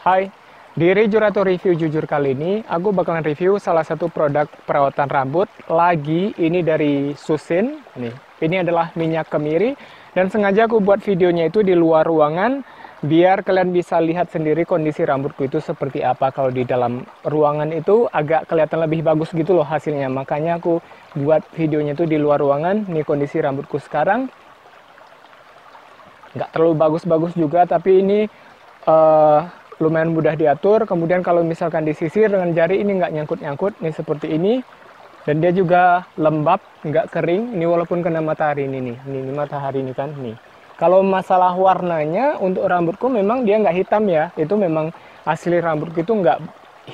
Hai, di Rejurato Review Jujur kali ini, aku bakalan review salah satu produk perawatan rambut lagi. Ini dari Susin. Ini adalah minyak kemiri, dan sengaja aku buat videonya itu di luar ruangan, biar kalian bisa lihat sendiri kondisi rambutku itu seperti apa. Kalau di dalam ruangan itu agak kelihatan lebih bagus gitu loh hasilnya. Makanya aku buat videonya itu di luar ruangan. Ini kondisi rambutku sekarang. Nggak terlalu bagus-bagus juga, tapi ini lumayan mudah diatur. Kemudian kalau misalkan disisir dengan jari, ini nggak nyangkut-nyangkut, ini seperti ini. Dan dia juga lembab, nggak kering. Ini walaupun kena matahari ini nih, ini matahari ini kan nih. Kalau masalah warnanya untuk rambutku memang dia nggak hitam ya, itu memang asli rambutku itu nggak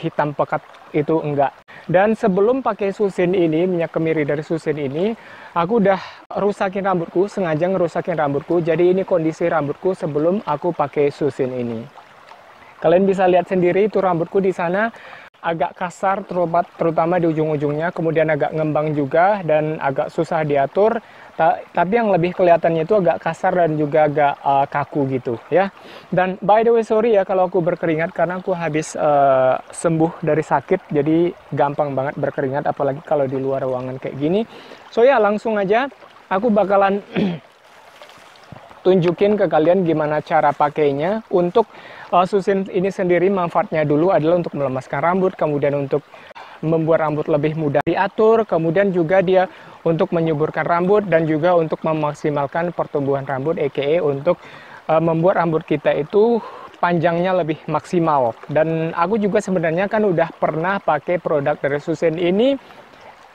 hitam pekat, itu enggak. Dan sebelum pakai Susin ini, minyak kemiri dari Susin ini, aku udah rusakin rambutku, sengaja ngerusakin rambutku. Jadi ini kondisi rambutku sebelum aku pakai Susin ini. Kalian bisa lihat sendiri itu rambutku di sana agak kasar, terutama di ujung-ujungnya, kemudian agak ngembang juga dan agak susah diatur. Tapi yang lebih kelihatannya itu agak kasar dan juga agak kaku gitu ya. Dan by the way, sorry ya kalau aku berkeringat karena aku habis sembuh dari sakit, jadi gampang banget berkeringat apalagi kalau di luar ruangan kayak gini. So ya, langsung aja aku bakalan tunjukin ke kalian gimana cara pakainya. Untuk Susin ini sendiri manfaatnya dulu adalah untuk melemaskan rambut, kemudian untuk membuat rambut lebih mudah diatur, kemudian juga dia untuk menyuburkan rambut dan juga untuk memaksimalkan pertumbuhan rambut, aka untuk membuat rambut kita itu panjangnya lebih maksimal. Dan aku juga sebenarnya kan udah pernah pakai produk dari Susin ini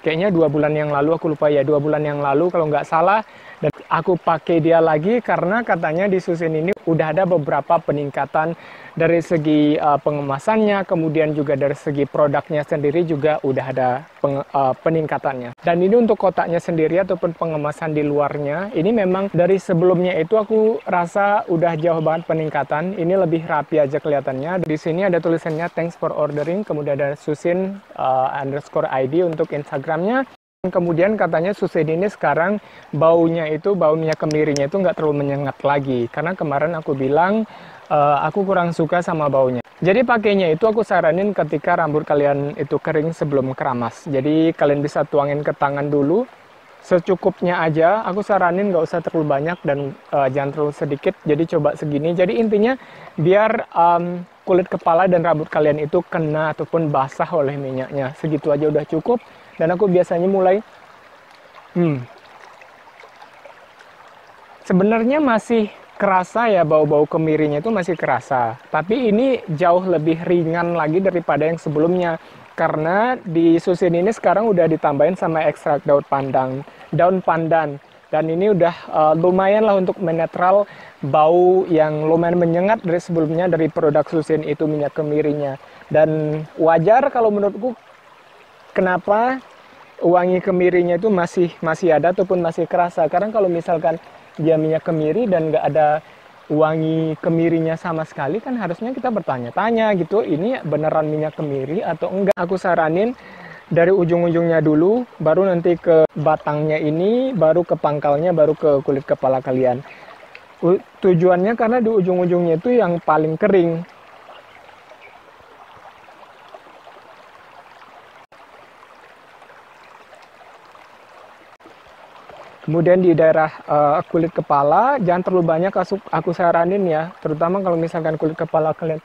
kayaknya 2 bulan yang lalu, aku lupa ya, 2 bulan yang lalu kalau nggak salah. Dan aku pakai dia lagi karena katanya di Susin ini udah ada beberapa peningkatan dari segi pengemasannya, kemudian juga dari segi produknya sendiri juga udah ada peningkatannya. Dan ini untuk kotaknya sendiri ataupun pengemasan di luarnya, ini memang dari sebelumnya itu aku rasa udah jauh banget peningkatan. Ini lebih rapi aja kelihatannya. Di sini ada tulisannya thanks for ordering, kemudian ada Susin _ID untuk Instagramnya. Kemudian katanya Susin ini sekarang baunya minyak kemirinya itu nggak terlalu menyengat lagi. Karena kemarin aku bilang aku kurang suka sama baunya. Jadi pakainya itu aku saranin ketika rambut kalian itu kering sebelum keramas. Jadi kalian bisa tuangin ke tangan dulu, secukupnya aja. Aku saranin nggak usah terlalu banyak dan jangan terlalu sedikit. Jadi coba segini. Jadi intinya biar kulit kepala dan rambut kalian itu kena ataupun basah oleh minyaknya. Segitu aja udah cukup. Dan aku biasanya mulai sebenarnya masih kerasa ya, bau-bau kemirinya itu masih kerasa. Tapi ini jauh lebih ringan lagi daripada yang sebelumnya. Karena di Susin ini sekarang udah ditambahin sama ekstrak daun pandan. Dan ini udah lumayan lah untuk menetral bau yang lumayan menyengat dari sebelumnya dari produk Susin itu minyak kemirinya. Dan wajar kalau menurutku, kenapa wangi kemirinya itu masih ada ataupun masih kerasa. Karena kalau misalkan dia minyak kemiri dan nggak ada wangi kemirinya sama sekali, kan harusnya kita bertanya-tanya gitu, ini beneran minyak kemiri atau enggak. Aku saranin dari ujung-ujungnya dulu, baru nanti ke batangnya ini, baru ke pangkalnya, baru ke kulit kepala kalian. Tujuannya karena di ujung-ujungnya itu yang paling kering. Kemudian di daerah kulit kepala, jangan terlalu banyak aku saranin ya. Terutama kalau misalkan kulit kepala kalian,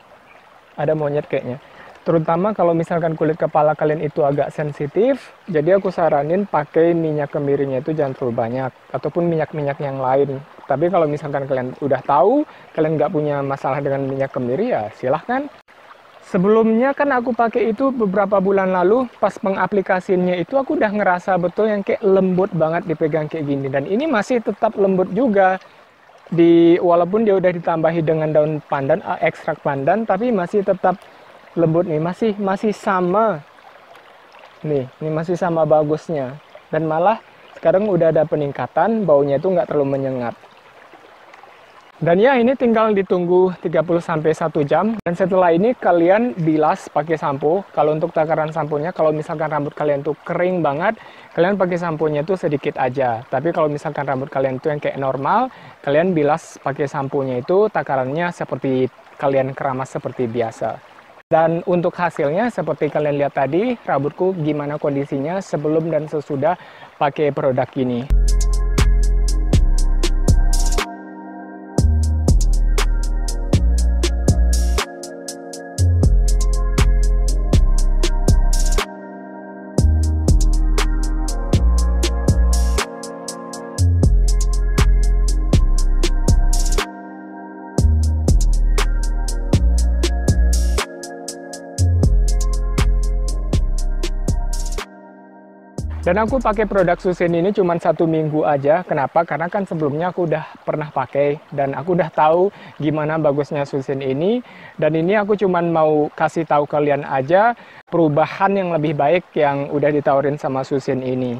ada monyet kayaknya. Terutama kalau misalkan kulit kepala kalian itu agak sensitif, jadi aku saranin pakai minyak kemirinya itu jangan terlalu banyak. Ataupun minyak-minyak yang lain. Tapi kalau misalkan kalian udah tahu, kalian nggak punya masalah dengan minyak kemiri, ya silahkan. Sebelumnya kan aku pakai itu beberapa bulan lalu, pas pengaplikasiannya itu aku udah ngerasa betul yang kayak lembut banget dipegang kayak gini. Dan ini masih tetap lembut juga, walaupun dia udah ditambahi dengan daun pandan, ekstrak pandan, tapi masih tetap lembut nih, masih sama. Nih, ini masih sama bagusnya. Dan malah sekarang udah ada peningkatan, baunya itu nggak terlalu menyengat. Dan ya, ini tinggal ditunggu 30-1 jam. Dan setelah ini kalian bilas pakai sampo. Kalau untuk takaran samponya, kalau misalkan rambut kalian tuh kering banget, kalian pakai samponya tuh sedikit aja. Tapi kalau misalkan rambut kalian tuh yang kayak normal, kalian bilas pakai samponya itu takarannya seperti kalian keramas seperti biasa. Dan untuk hasilnya seperti kalian lihat tadi, rambutku gimana kondisinya sebelum dan sesudah pakai produk ini. Dan aku pakai produk Susin ini cuma 1 minggu aja. Kenapa? Karena kan sebelumnya aku udah pernah pakai dan aku udah tahu gimana bagusnya Susin ini. Dan ini aku cuma mau kasih tahu kalian aja perubahan yang lebih baik yang udah ditawarin sama Susin ini.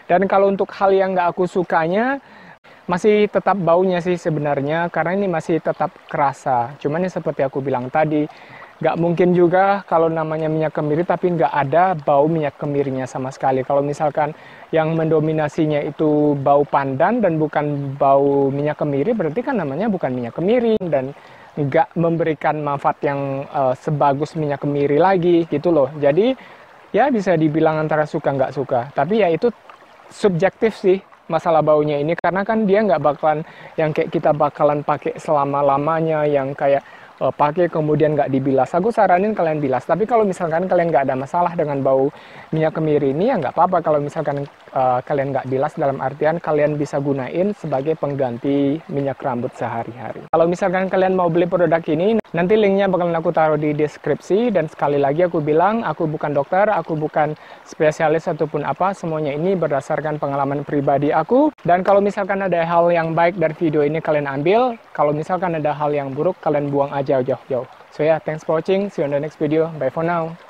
Dan kalau untuk hal yang nggak aku sukanya, masih tetap baunya sih sebenarnya, karena ini masih tetap kerasa. Cuman ya seperti aku bilang tadi, nggak mungkin juga kalau namanya minyak kemiri tapi nggak ada bau minyak kemirinya sama sekali. Kalau misalkan yang mendominasinya itu bau pandan dan bukan bau minyak kemiri, berarti kan namanya bukan minyak kemiri dan nggak memberikan manfaat yang sebagus minyak kemiri lagi gitu loh. Jadi ya bisa dibilang antara suka nggak suka, tapi ya itu subjektif sih masalah baunya ini, karena kan dia nggak bakalan yang kayak kita bakalan pakai selama-lamanya yang kayak pakai kemudian nggak dibilas. Aku saranin kalian bilas, tapi kalau misalkan kalian nggak ada masalah dengan bau minyak kemiri ini ya nggak apa-apa kalau misalkan kalian nggak bilas, dalam artian kalian bisa gunain sebagai pengganti minyak rambut sehari-hari. Kalau misalkan kalian mau beli produk ini, nanti linknya bakalan aku taruh di deskripsi. Dan sekali lagi aku bilang, aku bukan dokter, aku bukan spesialis ataupun apa, semuanya ini berdasarkan pengalaman pribadi aku. Dan kalau misalkan ada hal yang baik dari video ini kalian ambil, kalau misalkan ada hal yang buruk kalian buang aja jauh-jauh. So yeah, thanks for watching, see you on the next video, bye for now.